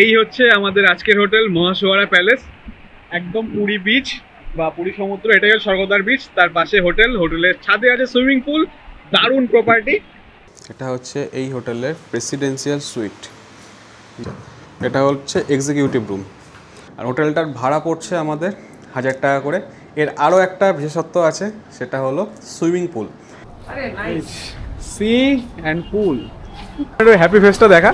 এই হচ্ছে আমাদের আজকের হোটেল মহাসোহারা প্যালেস, একদম পুরী বিচ বা পুরী সমুদ্র, এটাই হচ্ছে স্বর্গদ্বার বিচ। তার পাশে হোটেল, হোটেলের ছাদে আছে সুইমিং পুল, দারুণ প্রপার্টি। এটা হচ্ছে এই হোটেলের প্রেসিডেন্সিয়াল সুইট, এটা হচ্ছে এক্সিকিউটিভ রুম। আর হোটেলটার ভাড়া পড়ছে আমাদের 1000 টাকা করে। এর আরও একটা বিশেষত্ব আছে, সেটা হলো swimming pool. Sea and pool. Happy ফেসটা দেখা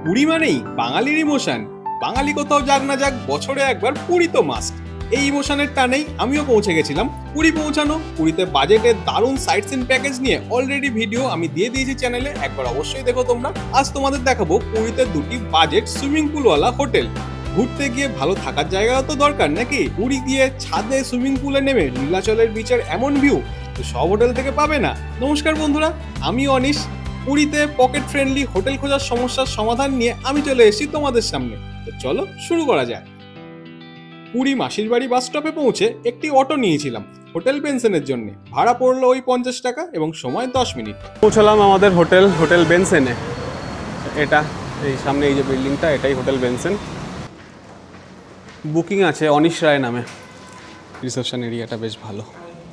পুরী মানেই বাঙালির ইমোশন। বাঙালি কোথাও যাক না যাক, বছরে একবার পুরী তো মাস্ট। এই ইমোশনের টানেই আমিও পৌঁছে গেছিলাম পুরী। পৌঁছানো পুরীতে বাজেটের দারুণ সাইট সিন প্যাকেজ নিয়ে অলরেডি ভিডিও আমি দিয়ে দিয়েছি চ্যানেলে, একবার অবশ্যই দেখো তোমরা। আজ তোমাদের দেখাবো পুরীতে দুটি বাজেট সুইমিং পুলওয়ালা হোটেল। ঘুরতে গিয়ে ভালো থাকার জায়গাও তো দরকার নাকি? পুরী গিয়ে ছাদে সুইমিং পুলে নেমে নীলাচলের বিচের এমন ভিউ তো সব হোটেল থেকে পাবে না। নমস্কার বন্ধুরা, আমি অনিশ। পুরীতে পকেট ফ্রেন্ডলি হোটেল খোঁজার সমস্যার সমাধান নিয়ে আমি চলে এসেছি তোমাদের সামনে। তো চলো শুরু করা যাক। পুরী মাসির বাড়ি বাস স্টপে পৌঁছে একটি অটো নিয়েছিলাম হোটেল বেনসেনের জন্য। ভাড়া পড়লো ওই 50 টাকা এবং সময় 10 মিনিট। পৌঁছলাম আমাদের হোটেল বেনসেনে। এটা এই সামনে এই যে বিল্ডিংটা, এটাই হোটেল বেনসেন। বুকিং আছে অনিশ রায় নামে। রিসেপশন এরিয়াটা বেশ ভালো।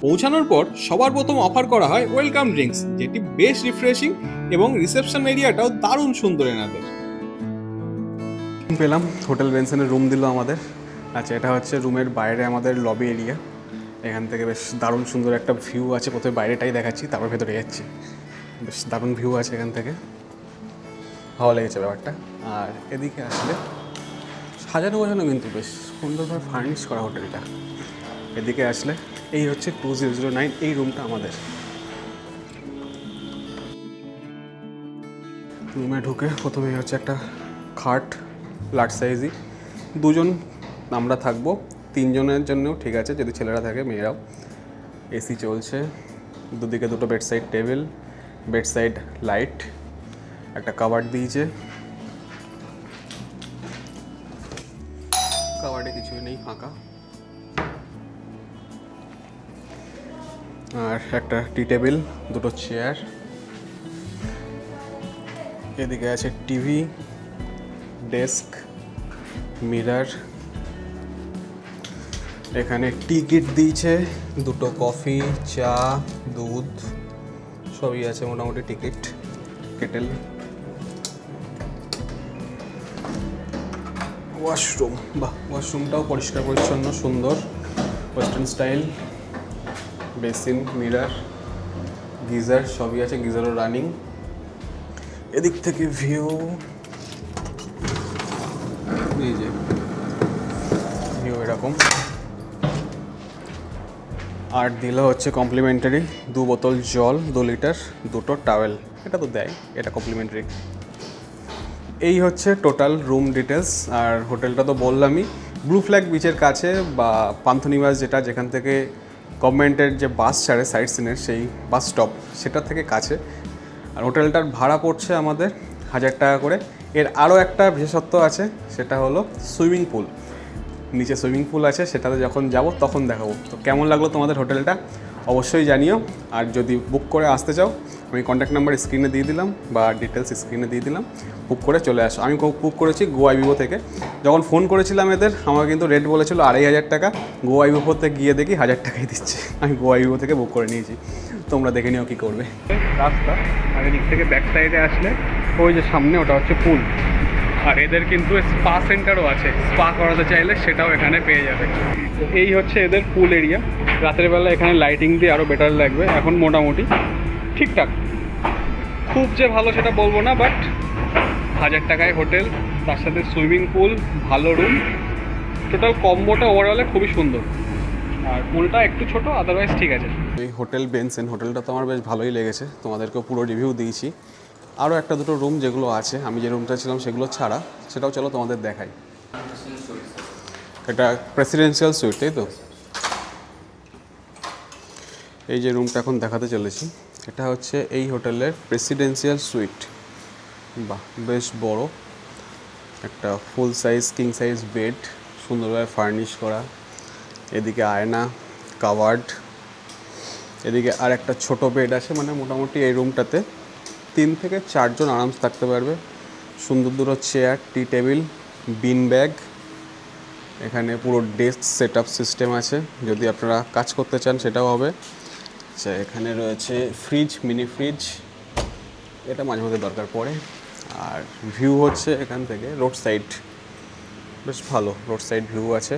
পৌঁছানোর পর সবার প্রথম অফার করা হয় ওয়েলকাম ড্রিঙ্কস, যেটি বেশ রিফ্রেশিং এবং রিসেপশন এরিয়াটাও দারুণ সুন্দর এনাদের। পেলাম হোটেল বেনসেনের রুম দিল আমাদের। আচ্ছা, এটা হচ্ছে রুমের বাইরে আমাদের লবি এরিয়া। এখান থেকে বেশ দারুণ সুন্দর একটা ভিউ আছে। প্রথমে বাইরেটাই দেখাচ্ছি, তারপর ভেতরে যাচ্ছি। বেশ দারুণ ভিউ আছে এখান থেকে, ভালো লেগেছে ব্যাপারটা। আর এদিকে আসলে সাজানো গোছানো কিন্তু বেশ সুন্দরভাবে ফার্নিশ করা হোটেলটা। এদিকে আসলে এই হচ্ছে 2009, এই রুমটা আমাদের। রুমে ঢুকে প্রথমে হচ্ছে একটা খাট, লার্জ সাইজই। দুজন আমরা থাকবো, 3 জনের জন্যও ঠিক আছে যদি ছেলেরা থাকে, মেয়েরাও। এসি চলছে, দুদিকে দুটো bed side table, bed side light, একটা কাভার্ড দিয়েছে। কাভার্ডে কিছুই নেই, ফাঁকা। আর একটা টি টেবিল, দুটো চেয়ার। এদিকে আছে টিভি, ডেস্ক, মিরর। এখানে টি কিট দিয়েছে, দুটো কফি, চা, দুধ সবই আছে মোটামুটি। Ticket, kettle, washroom. বাহ, ওয়াশরুমটাও পরিষ্কার পরিচ্ছন্ন, সুন্দর, western style. Basin, mirror, geyser সবই আছে, গিজারও রানিং। এদিক থেকে ভিউ, এই যে ভিউ এরকম। আর দিল হচ্ছে কমপ্লিমেন্টারি 2 বোতল জল, 2 লিটার, 2টো টাওয়েল। এটা তো দেয়, এটা কমপ্লিমেন্টারি। এই হচ্ছে টোটাল রুম ডিটেলস। আর হোটেলটা তো বললামই, ব্লু ফ্ল্যাগ বিচের কাছে বা পান্থনিবাস, যেখান থেকে গভর্নমেন্টের যে বাস ছাড়ে সাইট সিনের, সেই বাস স্টপ, সেটা থেকে কাছে। আর হোটেলটার ভাড়া পড়ছে আমাদের 1000 টাকা করে। এর আরও একটা বিশেষত্ব আছে, সেটা হলো সুইমিং পুল। নিচে সুইমিং পুল আছে, সেটাতে যখন যাব তখন দেখাবো। তো কেমন লাগলো তোমাদের হোটেলটা অবশ্যই জানিও। আর যদি বুক করে আসতে চাও, আমি কন্ট্যাক্ট নাম্বার স্ক্রিনে দিয়ে দিলাম বা ডিটেলস স্ক্রিনে দিয়ে দিলাম, বুক করে চলে আসো। আমি বুক করেছি গোয়াইবিবো থেকে। যখন ফোন করেছিলাম এদের, আমাকে কিন্তু রেট বলেছিল 2500 টাকা। গোয়াইবিবোতে গিয়ে দেখি 1000 টাকাই দিচ্ছে। আমি গোয়াইবিবো থেকে বুক করে নিয়েছি, তোমরা দেখে নিও কী করবে। রাস্তা, আর এদিক থেকে ব্যাক সাইডে আসলে ওই যে সামনে, ওটা হচ্ছে পুল। আর এদের কিন্তু স্পা সেন্টারও আছে, স্পা করাতে চাইলে সেটাও এখানে পেয়ে যাবে। তো এই হচ্ছে এদের পুল এরিয়া। রাতের বেলা এখানে লাইটিং দিয়ে আরও বেটার লাগবে। এখন মোটামুটি ঠিকঠাক, খুব যে ভালো সেটা বলবো না, বাট 1000 টাকায় হোটেল, তার সাথে সুইমিং পুল, ভালো রুম, টোটাল কম্বোটা ওভারঅলে খুবই সুন্দর। আর পুলটা একটু ছোট, আদারওয়াইজ ঠিক আছে। এই হোটেল বেনসেন হোটেলটা তো আমার বেশ ভালোই লেগেছে, তোমাদেরকেও পুরো রিভিউ দিয়েছি। আরও একটা দুটো রুম যেগুলো আছে, আমি যে রুমটা ছিলাম সেগুলো ছাড়া, সেটাও চলো তোমাদের দেখাই। এটা প্রেসিডেন্সিয়াল সুইট, তাই তো? এই যে রুমটা এখন দেখাতে চলেছি, এটা হচ্ছে এই হোটেলের প্রেসিডেন্সিয়াল সুইট। বাহ, বেশ বড় একটা ফুল সাইজ কিং সাইজ বেড, সুন্দরভাবে ফার্নিশ করা। এদিকে আয়না, কাভার্ড। এদিকে আর একটা ছোট বেড আছে, মানে মোটামুটি এই রুমটাতে 3 থেকে 4 জন আরামসে থাকতে পারবে। সুন্দর দুটো chair, tea table, bean bag, এখানে পুরো ডেস্ক সেট আপ সিস্টেম আছে, যদি আপনারা কাজ করতে চান সেটাও হবে। আচ্ছা, এখানে রয়েছে ফ্রিজ, মিনি ফ্রিজ, এটা মাঝে মাঝে দরকার পড়ে। আর ভিউ হচ্ছে এখান থেকে রোড সাইড, বেশ ভালো রোড সাইড ভিউ আছে।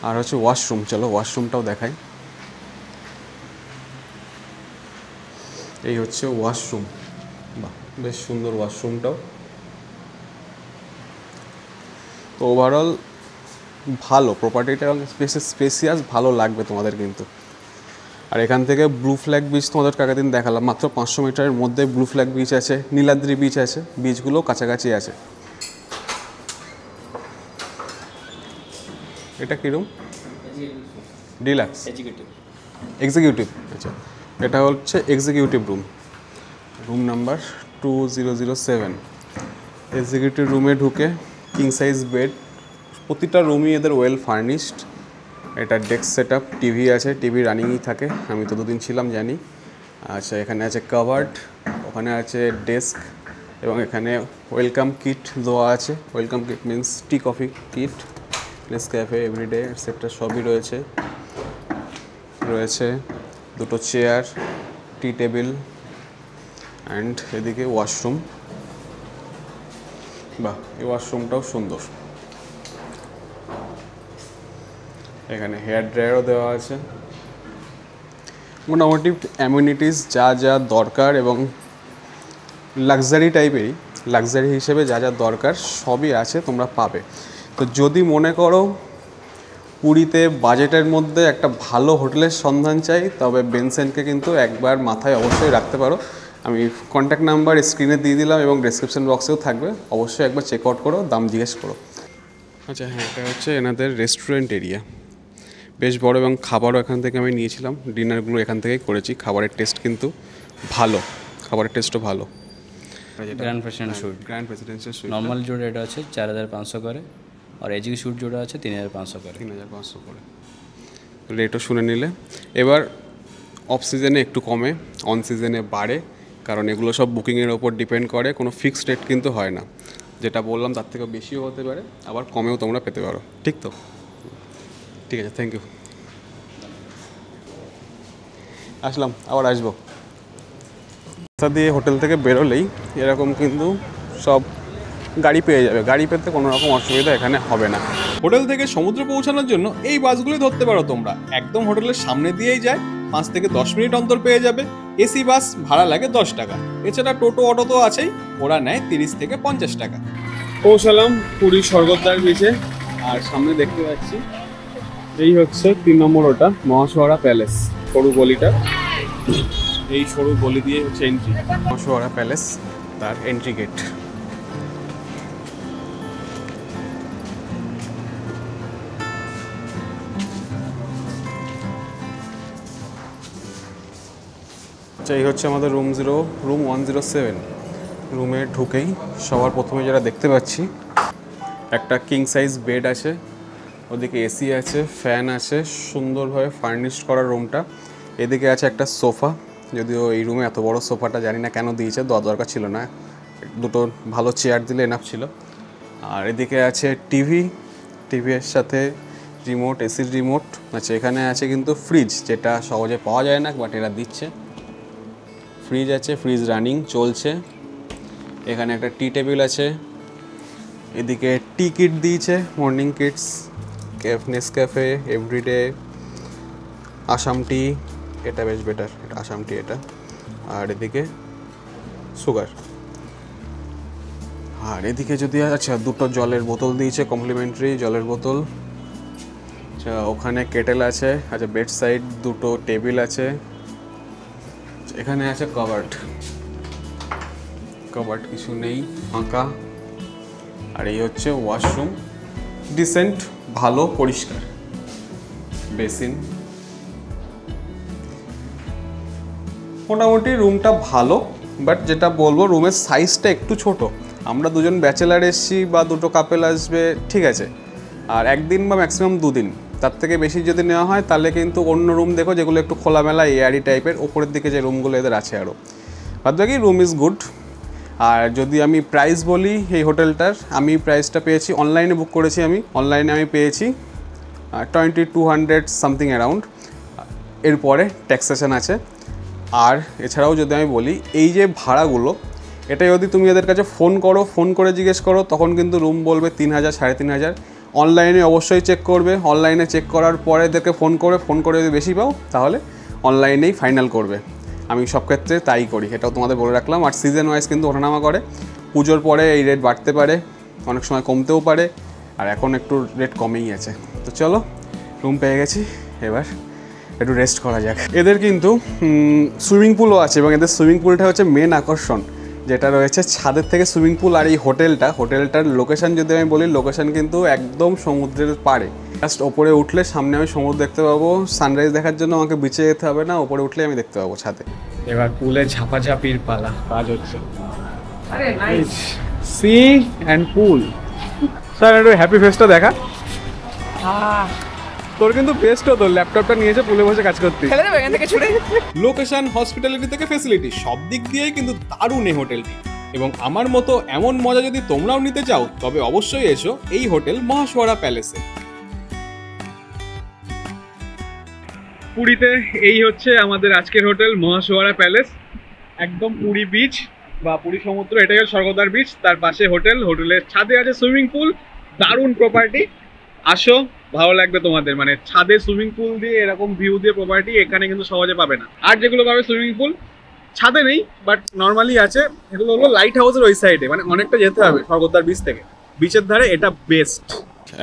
আর হচ্ছে ওয়াশরুম, চলো ওয়াশরুমটাও দেখাই। এই হচ্ছে ওয়াশরুম, বাহ বেশ সুন্দর ওয়াশরুমটাও। তো ওভারঅল ভালো প্রপার্টিটা এবং স্পেসিয়াস, ভালো লাগবে তোমাদের কিন্তু। আর এখান থেকে ব্লু ফ্ল্যাগ বিচ তোমাদের আগের দিন দেখালাম, মাত্র 500 মিটারের মধ্যে ব্লু ফ্ল্যাগ বিচ আছে, নীলাদ্রি বিচ আছে, বিচগুলো কাছাকাছি আছে। এটা কীরকম? Deluxe executive. আচ্ছা, এটা হচ্ছে executive room, room number 2007। Executive রুমে ঢুকে কিং সাইজ বেড, প্রতিটা রুমই এদের ওয়েল ফার্নিশড। এটা ডেস্ক সেট আপ, টিভি আছে, টিভি রানিংই থাকে, আমি তো 2 দিন ছিলাম জানি। আচ্ছা, এখানে আছে কাভার্ড, ওখানে আছে ডেস্ক, এবং এখানে ওয়েলকাম কিট দেওয়া আছে। Welcome kit means tea coffee kit, Nescafe, everyday etcetera সবই রয়েছে। রয়েছে দুটো চেয়ার, টি টেবিল, অ্যান্ড এদিকে ওয়াশরুম। বাহ, এই ওয়াশরুমটাও সুন্দর। এখানে হেয়ার ড্রায়ারও দেওয়া আছে। মোটামুটি অ্যামিউনিটিস যা যা দরকার এবং লাক্সারি টাইপেরই, লাক্সারি হিসেবে যা যা দরকার সবই আছে, তোমরা পাবে। তো যদি মনে করো পুরীতে বাজেটের মধ্যে একটা ভালো হোটেলের সন্ধান চাই, তবে বেনসেনকে কিন্তু একবার মাথায় অবশ্যই রাখতে পারো। আমি কন্ট্যাক্ট নাম্বার স্ক্রিনে দিয়ে দিলাম এবং ডেসক্রিপশন বক্সেও থাকবে, অবশ্যই একবার চেক আউট করো, দাম জিজ্ঞেস করো। আচ্ছা হ্যাঁ, এটা হচ্ছে এনাদের রেস্টুরেন্ট এরিয়া, বেশ বড়, এবং খাবারও এখান থেকে আমি নিয়েছিলাম, ডিনারগুলো এখান থেকেই করেছি। খাবারের টেস্ট কিন্তু ভালো, খাবারের টেস্টও ভালো। Grand president suit grand presidential sweet normal जो रेट अच्छे 4500 करे और एजुकेशन सूट जोड़ा আছে 3500 করে 3500 করে রেটও শুনে নিলে। এবার অফ সিজনে একটু কমে, অন সিজনে বাড়ে, কারণ এগুলো সব বুকিংয়ের ওপর ডিপেন্ড করে, কোনো ফিক্সড রেট কিন্তু হয় না। যেটা বললাম তার থেকে বেশিও হতে পারে, আবার কমেও তোমরা পেতে পারো, ঠিক তো? ঠিক আছে, থ্যাংক ইউ। আসলাম, আবার আসবো। রাস্তা দিয়ে হোটেল থেকে বেরোলেই এরকম কিন্তু সব গাড়ি পেয়ে যাবে, গাড়ি পেতে কোনো রকম অসুবিধা এখানে হবে না। হোটেল থেকে সমুদ্র পৌঁছানোর জন্য এই বাসগুলোই ধরতে পারো তোমরা, একদম হোটেলের সামনে দিয়েই যায়, 5 থেকে 10 মিনিট অন্তর পেয়ে যাবে। এসি বাস ভাড়া লাগে 10 টাকা, এছাড়া টোটো অটো তো আছেই, ওরা নেয় 30 থেকে 50 টাকা। পৌঁছালাম পুরী স্বর্গদ্বার বিচে, আর সামনে দেখতে পাচ্ছি এই হচ্ছে 3 নম্বর ওটা মহাশোয়ারা প্যালেস, সরু গলিটা, এই সরু গলি দিয়ে হচ্ছে এন্ট্রি, মহাশোয়ারা প্যালেস তার এন্ট্রি গেট। এই হচ্ছে আমাদের রুম 107। রুমে ঢুকেই সবার প্রথমে যেটা দেখতে পাচ্ছি, একটা কিং সাইজ বেড আছে, ওদিকে এসি আছে, ফ্যান আছে, সুন্দরভাবে ফার্নিশড করা রুমটা। এদিকে আছে একটা সোফা, যদিও এই রুমে এত বড় সোফাটা জানি না কেন দিয়েছে, দরকার ছিল না, দুটো ভালো চেয়ার দিলে এনাফ ছিল। আর এদিকে আছে টিভির সাথে রিমোট, এসির রিমোট আছে। এখানে আছে কিন্তু ফ্রিজ, যেটা সহজে পাওয়া যায় না, বাট এরা দিচ্ছে। ফ্রিজ আছে, ফ্রিজ রানিং চলছে। এখানে একটা টি টেবিল আছে, এদিকে টি কিট দিয়েছে, morning kits, Nescafe, Everyday, Assam tea, এটা বেশ বেটার, এটা আসাম টি এটা। আর এদিকে সুগার। আর এদিকে যদি আচ্ছা দুটো জলের বোতল দিয়েছে, কমপ্লিমেন্টারি জলের বোতল। আচ্ছা, ওখানে কেটেল আছে। আচ্ছা, বেড সাইড দুটো টেবিল আছে। এখানে আছে কভার্ড কিছু নেই, ফাঁকা। আর এই হচ্ছে ওয়াশরুম, ডিসেন্ট, ভালো, পরিষ্কার। বেসিন, মোটামুটি রুমটা ভালো, বাট যেটা বলবো রুমের সাইজটা একটু ছোট। আমরা দুজন ব্যাচেলার এসছি বা দুটো কাপেল আসবে, ঠিক আছে, আর একদিন বা ম্যাক্সিমাম 2 দিন, তার থেকে বেশি যদি নেওয়া হয় তাহলে কিন্তু অন্য রুম দেখো যেগুলো একটু খোলামেলা এয়ারি টাইপের, ওপরের দিকে যে রুমগুলো এদের আছে আরও। বাদ বাকি রুম ইজ গুড। আর যদি আমি প্রাইস বলি এই হোটেলটার, আমি প্রাইসটা পেয়েছি অনলাইনে বুক করেছি, অনলাইনে আমি পেয়েছি 2200 সামথিং অ্যারাউন্ড। এরপরে ট্যাক্সেশন আছে। আর এছাড়াও যদি আমি বলি এই যে ভাড়াগুলো, এটা যদি তুমি এদের কাছে ফোন করে জিজ্ঞেস করো তখন কিন্তু রুম বলবে 3000 3500। অনলাইনে অবশ্যই চেক করবে, অনলাইনে চেক করার পরে এদেরকে ফোন করে যদি বেশি পাও তাহলে অনলাইনেই ফাইনাল করবে। আমি সব ক্ষেত্রে তাই করি, এটাও তোমাদের বলে রাখলাম। আর সিজন ওয়াইজ কিন্তু ওঠানামা করে, পুজোর পরে এই রেট বাড়তে পারে, অনেক সময় কমতেও পারে, আর এখন একটু রেট কমেই আছে। তো চলো রুম পেয়ে গেছি, এবার একটু রেস্ট করা যাক। এদের কিন্তু সুইমিং পুলও আছে এবং এদের সুইমিং পুলটা হচ্ছে মেন আকর্ষণ, যেটা রয়েছে ছাদের থেকে সুইমিং পুল। আর এই হোটেলটার লোকেশান যদি আমি বলি, লোকেশান কিন্তু একদম সমুদ্রের পাড়ে। জাস্ট ওপরে উঠলে সামনে আমি সমুদ্র দেখতে পাবো, সানরাইজ দেখার জন্য আমাকে বিচে যেতে হবে না, ওপরে উঠলে আমি দেখতে পাবো ছাদে। এবার পুলে ঝাপাঝাপির পালা, কাজ হচ্ছে। Sea and pool. স্যার একটু হ্যাপি ফেসটা দেখা। তোর কিন্তু বেস্ট হতো, ল্যাপটপটা নিয়েছে পুলে বসে কাজ করতে। লোকেশন, হসপিটালিটি থেকে ফেসিলিটি সব দিক দিয়েই কিন্তু দারুণ এই হোটেলটি। এবং আমার মতো এমন মজা যদি তোমরাও নিতে চাও তবে অবশ্যই এসো এই হোটেল মহাশোয়ারা প্যালেসে। পুরীতে এই হচ্ছে আমাদের আজকের হোটেল মহাশোয়ারা প্যালেস, একদম পুরী বিচ বা পুরী সমুদ্র, এটাই হচ্ছে স্বর্গদ্বার বিচ, তার পাশে হোটেলের ছাদে আছে সুইমিং পুল, দারুণ প্রপার্টি। আসো, ভালো লাগবে তোমাদের। মানে ছাদে সুইমিং পুল দিয়ে এরকম ভিউ দিয়ে প্রপার্টি এখানে কিন্তু সহজে পাবে না। আর যেগুলো পাবে সুইমিং পুল ছাদে নেই, বাট নর্মালি আছে, এগুলো হলো লাইট হাউসের ওই সাইডে, মানে অনেকটা যেতে হবে স্বর্গদ্বার বিচ থেকে। বিচের ধারে এটা বেস্ট।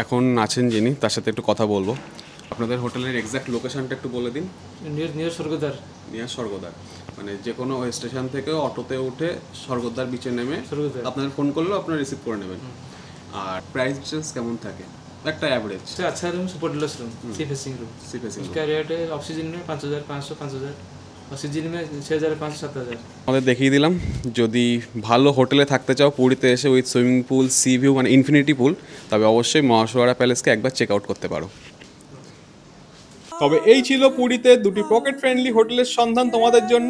এখন আছেন যিনি, তার সাথে একটু কথা বলবো। আপনাদের হোটেলের এক্স্যাক্ট লোকেশনটা একটু বলে দিন। নিয়ার স্বর্গদ্বার, মানে যে কোনো স্টেশন থেকে অটোতে উঠে স্বর্গদ্বার বিচে নেমে আপনাদের ফোন করলেও আপনারা রিসিভ করে নেবেন। আর প্রাইস ডিটেলস কেমন থাকে একটা অ্যাভারেজ? अच्छा room super deluxe room, sea facing room. उसका रेट है ऑक्सीजन में 5500 5000, ऑक्सीजन में 6500 7000। আমাদের দেখিয়ে দিলাম। যদি ভালো হোটেলে থাকতে চাও পুরীতে এসে with swimming pool, C view মানে ইনফিনিটি পুল, তবে অবশ্যই মহাশোয়ারা প্যালেসকে একবার চেক আউট করতে পারো। তবে এই ছিল পুরীতে দুটি পকেট ফ্রেন্ডলি হোটেলের সন্ধান তোমাদের জন্য।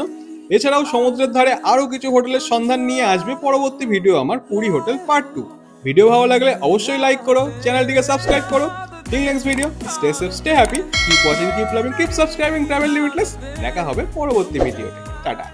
এছাড়াও সমুদ্রের ধারে আরও কিছু হোটেলের সন্ধান নিয়ে আসবে পরবর্তী ভিডিও আমার পুরী হোটেল পার্ট 2। ভিডিও ভালো লাগলে অবশ্যই লাইক করো, চ্যানেলটিকে সাবস্ক্রাইব করো। Till next video, stay safe, stay happy, keep watching, keep loving, keep subscribing travel limitless. দেখা হবে পরবর্তী ভিডিওতে। টাটা।